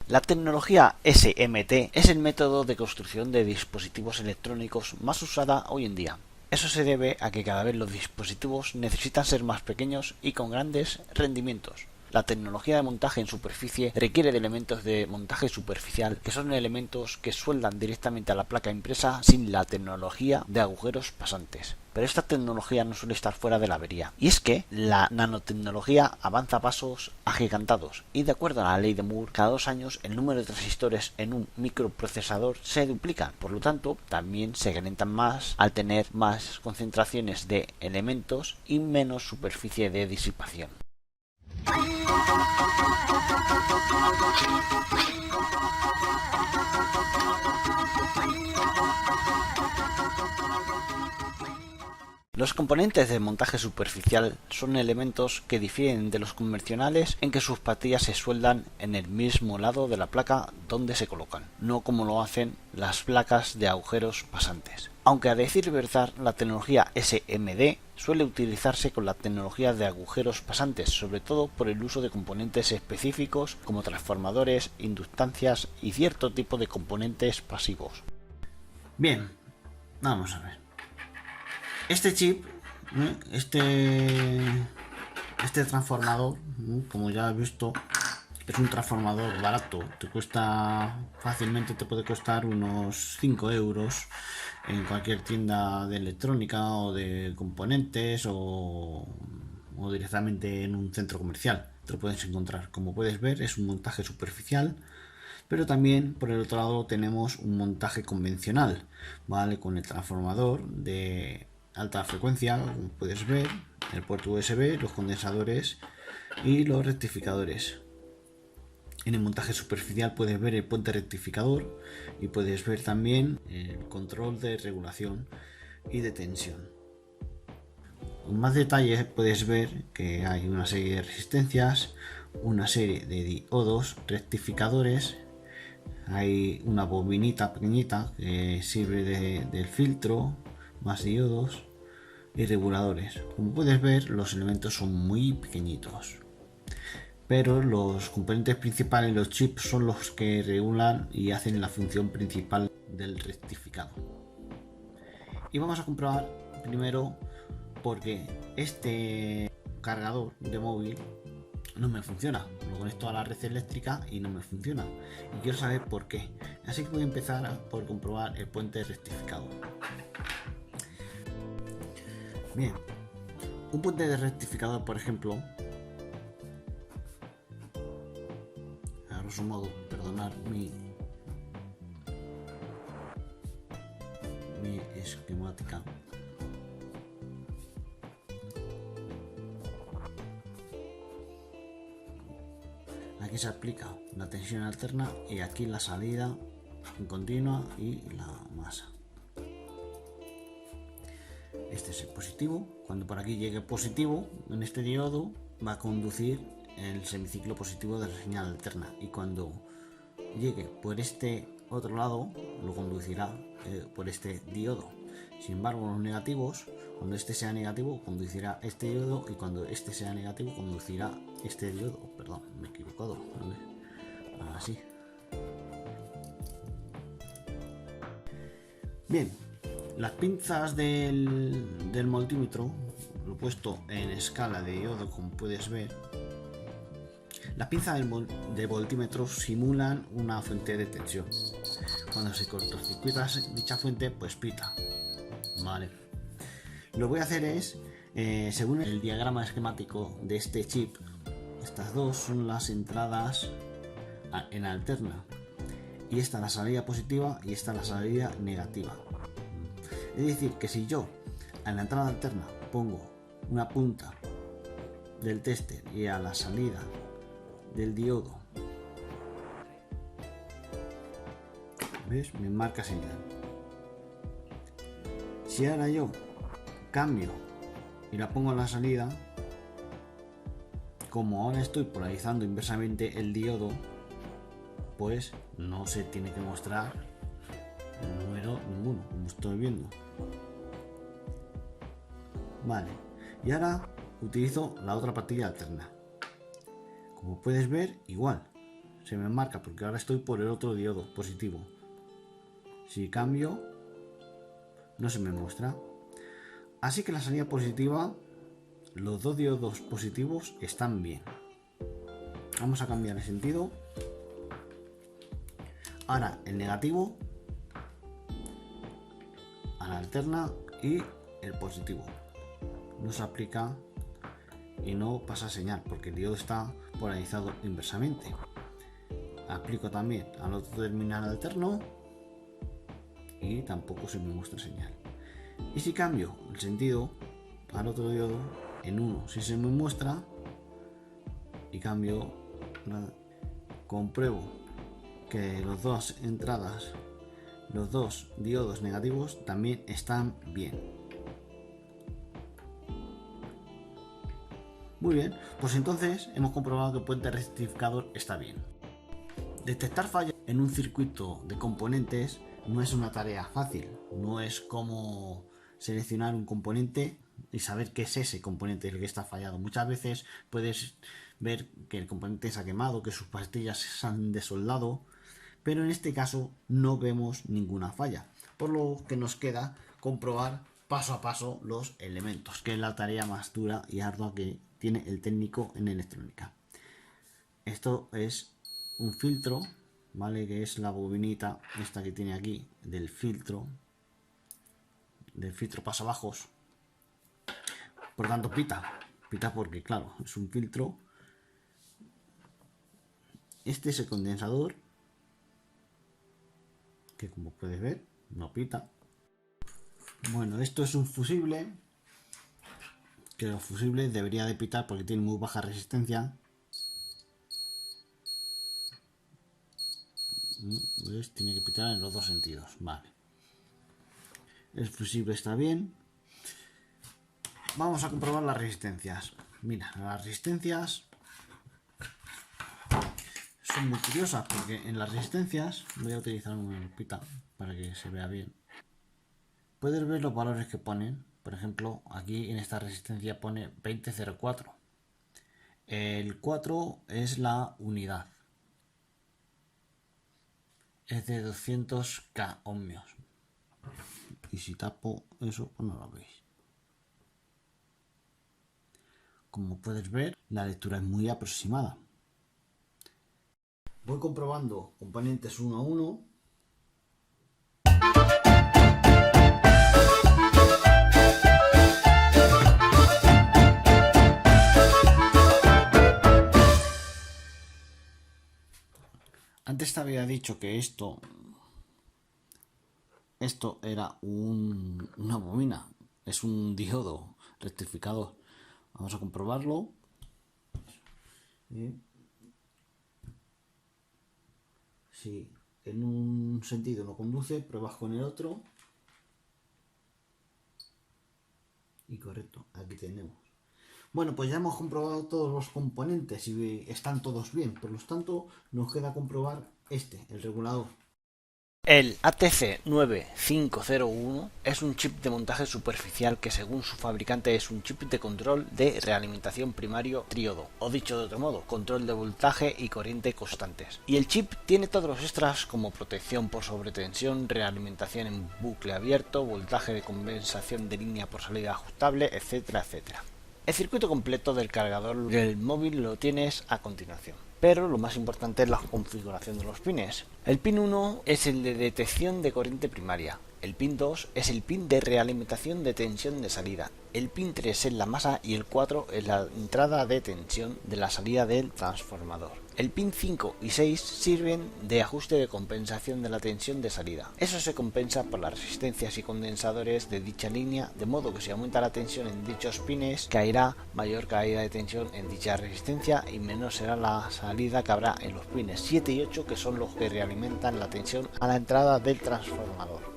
La tecnología SMT es el método de construcción de dispositivos electrónicos más usada hoy en día. Eso se debe a que cada vez los dispositivos necesitan ser más pequeños y con grandes rendimientos. La tecnología de montaje en superficie requiere de elementos de montaje superficial, que son elementos que sueldan directamente a la placa impresa sin la tecnología de agujeros pasantes. Pero esta tecnología no suele estar fuera de la avería. Y es que la nanotecnología avanza a pasos agigantados, y de acuerdo a la ley de Moore, cada 2 años el número de transistores en un microprocesador se duplica. Por lo tanto, también se calientan más al tener más concentraciones de elementos y menos superficie de disipación. Los componentes de montaje superficial son elementos que difieren de los convencionales en que sus patillas se sueldan en el mismo lado de la placa donde se colocan, no como lo hacen las placas de agujeros pasantes. Aunque a decir verdad, la tecnología SMD suele utilizarse con la tecnología de agujeros pasantes, sobre todo por el uso de componentes específicos como transformadores, inductancias y cierto tipo de componentes pasivos. Bien, vamos a ver. Este chip, este transformador, como ya has visto, es un transformador barato. Te cuesta fácilmente, te puede costar unos 5 euros en cualquier tienda de electrónica o de componentes o directamente en un centro comercial. Te lo puedes encontrar. Como puedes ver, es un montaje superficial. Pero también por el otro lado tenemos un montaje convencional, ¿vale? Con el transformador de alta frecuencia, como puedes ver, el puerto USB, los condensadores y los rectificadores. En el montaje superficial puedes ver el puente rectificador y puedes ver también el control de regulación y de tensión. Con más detalles puedes ver que hay una serie de resistencias, una serie de diodos, rectificadores. Hay una bobinita pequeñita que sirve del filtro, más diodos y reguladores. Como puedes ver, los elementos son muy pequeñitos, pero los componentes principales, los chips, son los que regulan y hacen la función principal del rectificado. Y vamos a comprobar primero porque este cargador de móvil no me funciona. Lo conecto a la red eléctrica y no me funciona. Y quiero saber por qué. Así que voy a empezar por comprobar el puente rectificador. Bien, un puente de rectificador, por ejemplo, a grosso modo, perdonad mi esquemática. Aquí se aplica la tensión alterna y aquí la salida en continua y la masa. Este es el positivo. Cuando por aquí llegue positivo en este diodo, va a conducir el semiciclo positivo de la señal alterna, y cuando llegue por este otro lado lo conducirá por este diodo. Sin embargo, los negativos, cuando este sea negativo, conducirá este diodo, y cuando este sea negativo, conducirá este diodo. Perdón, me he equivocado. Así. Bien, las pinzas del multímetro, lo he puesto en escala de diodo, como puedes ver. Las pinzas del voltímetro simulan una fuente de tensión. Cuando se cortocircuita dicha fuente, pues pita. Vale. Lo que voy a hacer es, según el diagrama esquemático de este chip, estas dos son las entradas en alterna, y esta la salida positiva y esta la salida negativa. Es decir, que si yo en la entrada alterna pongo una punta del tester y a la salida del diodo, ¿ves? Me marca señal. Si ahora yo cambio y la pongo en la salida, como ahora estoy polarizando inversamente el diodo, pues no se tiene que mostrar el número ninguno, como estoy viendo. Vale, y ahora utilizo la otra pastilla alterna. Como puedes ver, igual, se me marca porque ahora estoy por el otro diodo positivo. Si cambio, no se me muestra. Así que la salida positiva, los dos diodos positivos están bien. Vamos a cambiar el sentido. Ahora el negativo a la alterna y el positivo. No se aplica y no pasa señal porque el diodo está polarizado inversamente. Aplico también al otro terminal alterno y tampoco se me muestra señal. Y si cambio el sentido al otro diodo, en uno si se me muestra, y cambio, compruebo que los dos entradas, los dos diodos negativos también están bien. Muy bien, pues entonces hemos comprobado que el puente rectificador está bien. Detectar fallas en un circuito de componentes no es una tarea fácil, no es como seleccionar un componente y saber qué es ese componente el que está fallado. Muchas veces puedes ver que el componente se ha quemado, que sus pastillas se han desoldado, pero en este caso no vemos ninguna falla, por lo que nos queda comprobar paso a paso los elementos, que es la tarea más dura y ardua que tiene el técnico en electrónica. Esto es un filtro, ¿vale? Que es la bobinita esta que tiene aquí del filtro pasabajos. Por tanto pita porque claro, es un filtro. Este es el condensador, que como puedes ver no pita. Bueno, esto es un fusible, que los fusibles debería de pitar porque tiene muy baja resistencia. ¿Ves? Tiene que pitar en los dos sentidos. Vale, el fusible está bien. Vamos a comprobar las resistencias. Mira, las resistencias son muy curiosas porque en las resistencias, voy a utilizar una lupita para que se vea bien, puedes ver los valores que ponen. Por ejemplo, aquí en esta resistencia pone 2004. El 4 es la unidad, es de 200k ohmios, y si tapo eso pues no lo veis. Como puedes ver, la lectura es muy aproximada. Voy comprobando componentes uno a uno. Antes te había dicho que esto era una bobina, es un diodo rectificador. Vamos a comprobarlo. Si en un sentido no conduce, pruebas con el otro. Y correcto, aquí tenemos. Bueno, pues ya hemos comprobado todos los componentes y están todos bien. Por lo tanto, nos queda comprobar el regulador. El ATC9501 es un chip de montaje superficial que según su fabricante es un chip de control de realimentación primario tríodo, o dicho de otro modo, control de voltaje y corriente constantes. Y el chip tiene todos los extras como protección por sobretensión, realimentación en bucle abierto, voltaje de compensación de línea por salida ajustable, etcétera, etcétera. El circuito completo del cargador del móvil lo tienes a continuación. Pero lo más importante es la configuración de los pines. El pin 1 es el de detección de corriente primaria, el pin 2 es el pin de realimentación de tensión de salida, el pin 3 es la masa y el 4 es la entrada de tensión de la salida del transformador. El pin 5 y 6 sirven de ajuste de compensación de la tensión de salida. Eso se compensa por las resistencias y condensadores de dicha línea, de modo que si aumenta la tensión en dichos pines, caerá mayor caída de tensión en dicha resistencia y menor será la salida que habrá en los pines 7 y 8, que son los que realimentan la tensión a la entrada del transformador.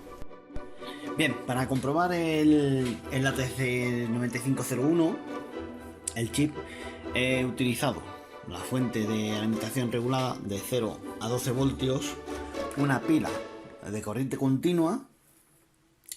Bien, para comprobar el ATC9501, el chip, he utilizado la fuente de alimentación regulada de 0 a 12 voltios, una pila de corriente continua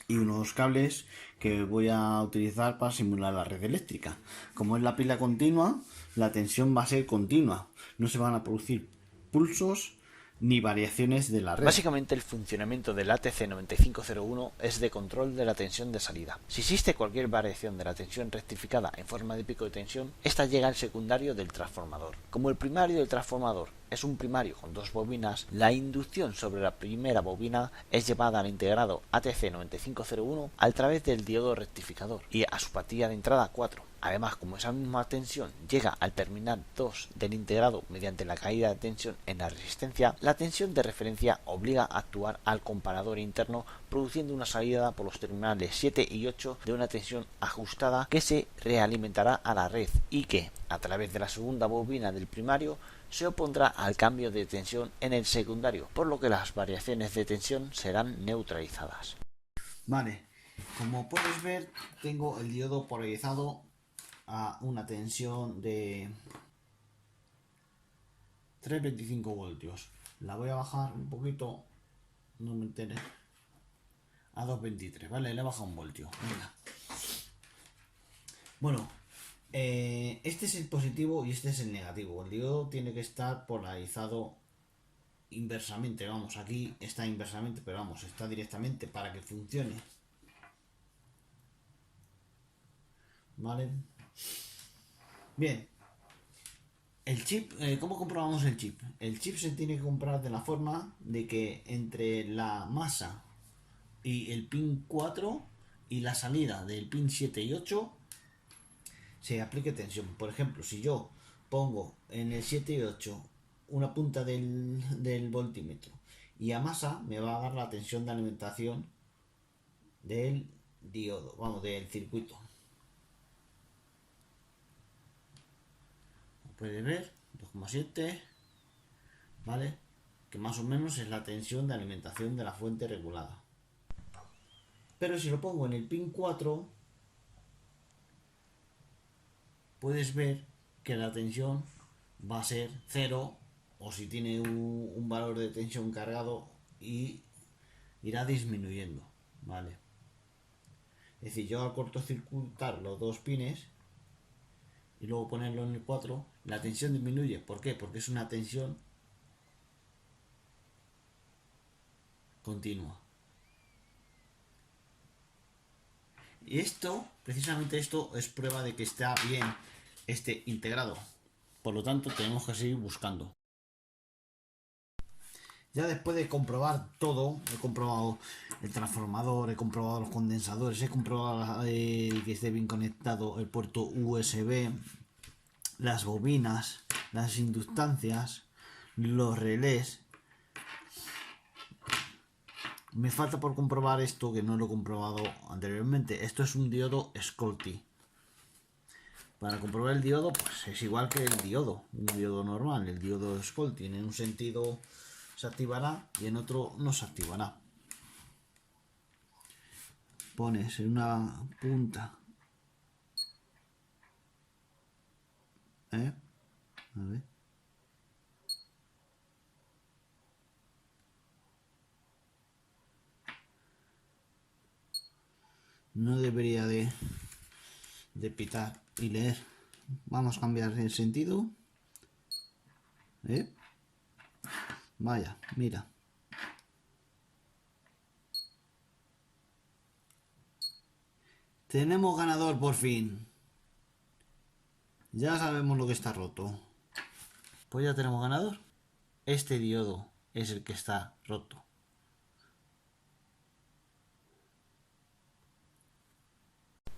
y unos cables que voy a utilizar para simular la red eléctrica. Como es la pila continua, la tensión va a ser continua, no se van a producir pulsos ni variaciones de la red. Básicamente el funcionamiento del ATC9501 es de control de la tensión de salida. Si existe cualquier variación de la tensión rectificada en forma de pico de tensión, esta llega al secundario del transformador. Como el primario del transformador es un primario con dos bobinas, la inducción sobre la primera bobina es llevada al integrado ATC9501 a través del diodo rectificador y a su patilla de entrada 4. Además, como esa misma tensión llega al terminal 2 del integrado mediante la caída de tensión en la resistencia, la tensión de referencia obliga a actuar al comparador interno, produciendo una salida por los terminales 7 y 8 de una tensión ajustada que se realimentará a la red y que, a través de la segunda bobina del primario, se opondrá al cambio de tensión en el secundario, por lo que las variaciones de tensión serán neutralizadas. Vale, como puedes ver, tengo el diodo polarizado a una tensión de 3,25 voltios. La voy a bajar un poquito, no me entere, a 2,23, ¿vale? Le he bajado un voltio. Venga. Bueno, este es el positivo y este es el negativo. El diodo tiene que estar polarizado inversamente, vamos, aquí está inversamente, pero vamos, está directamente para que funcione. ¿Vale? Bien. El chip, ¿cómo comprobamos el chip? El chip se tiene que comprar de la forma de que entre la masa y el pin 4 y la salida del pin 7 y 8 se aplique tensión. Por ejemplo, si yo pongo en el 7 y 8 una punta del voltímetro y a masa, me va a dar la tensión de alimentación del diodo, vamos, del circuito. Puedes ver 2,7, ¿vale? Que más o menos es la tensión de alimentación de la fuente regulada. Pero si lo pongo en el pin 4, puedes ver que la tensión va a ser 0, o si tiene un valor de tensión cargado, y irá disminuyendo, ¿vale? Es decir, yo al cortocircuitar los dos pines y luego ponerlo en el 4, la tensión disminuye. ¿Por qué? Porque es una tensión continua. Y esto, precisamente esto, es prueba de que está bien este integrado. Por lo tanto, tenemos que seguir buscando. Ya después de comprobar todo, he comprobado el transformador, he comprobado los condensadores, he comprobado que esté bien conectado el puerto USB, las bobinas, las inductancias, los relés. Me falta por comprobar esto, que no lo he comprobado anteriormente. Esto es un diodo Schottky. Para comprobar el diodo, pues es igual que el diodo, un diodo normal. El diodo Schottky en un sentido se activará y en otro no se activará. Pones en una punta, a ver, no debería de pitar y leer. Vamos a cambiar el sentido. Vaya, mira. Tenemos ganador por fin. Ya sabemos lo que está roto. Pues ya tenemos ganador. Este diodo es el que está roto.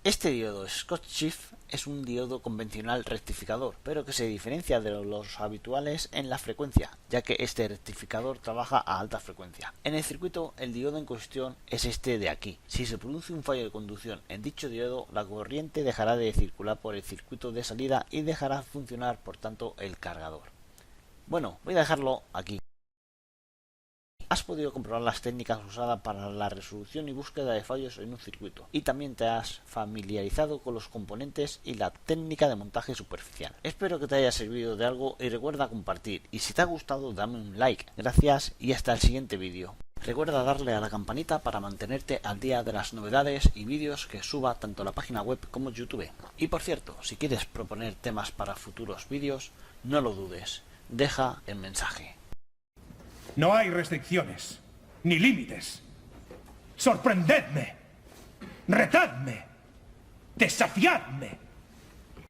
Este diodo Schottky es un diodo convencional rectificador, pero que se diferencia de los habituales en la frecuencia, ya que este rectificador trabaja a alta frecuencia. En el circuito, el diodo en cuestión es este de aquí. Si se produce un fallo de conducción en dicho diodo, la corriente dejará de circular por el circuito de salida y dejará funcionar, por tanto, el cargador. Bueno, voy a dejarlo aquí. Has podido comprobar las técnicas usadas para la resolución y búsqueda de fallos en un circuito, y también te has familiarizado con los componentes y la técnica de montaje superficial. Espero que te haya servido de algo y recuerda compartir, y si te ha gustado dame un like. Gracias y hasta el siguiente vídeo. Recuerda darle a la campanita para mantenerte al día de las novedades y vídeos que suba tanto a la página web como YouTube. Y por cierto, si quieres proponer temas para futuros vídeos, no lo dudes, deja el mensaje. No hay restricciones, ni límites. Sorprendedme. Retadme. Desafiadme.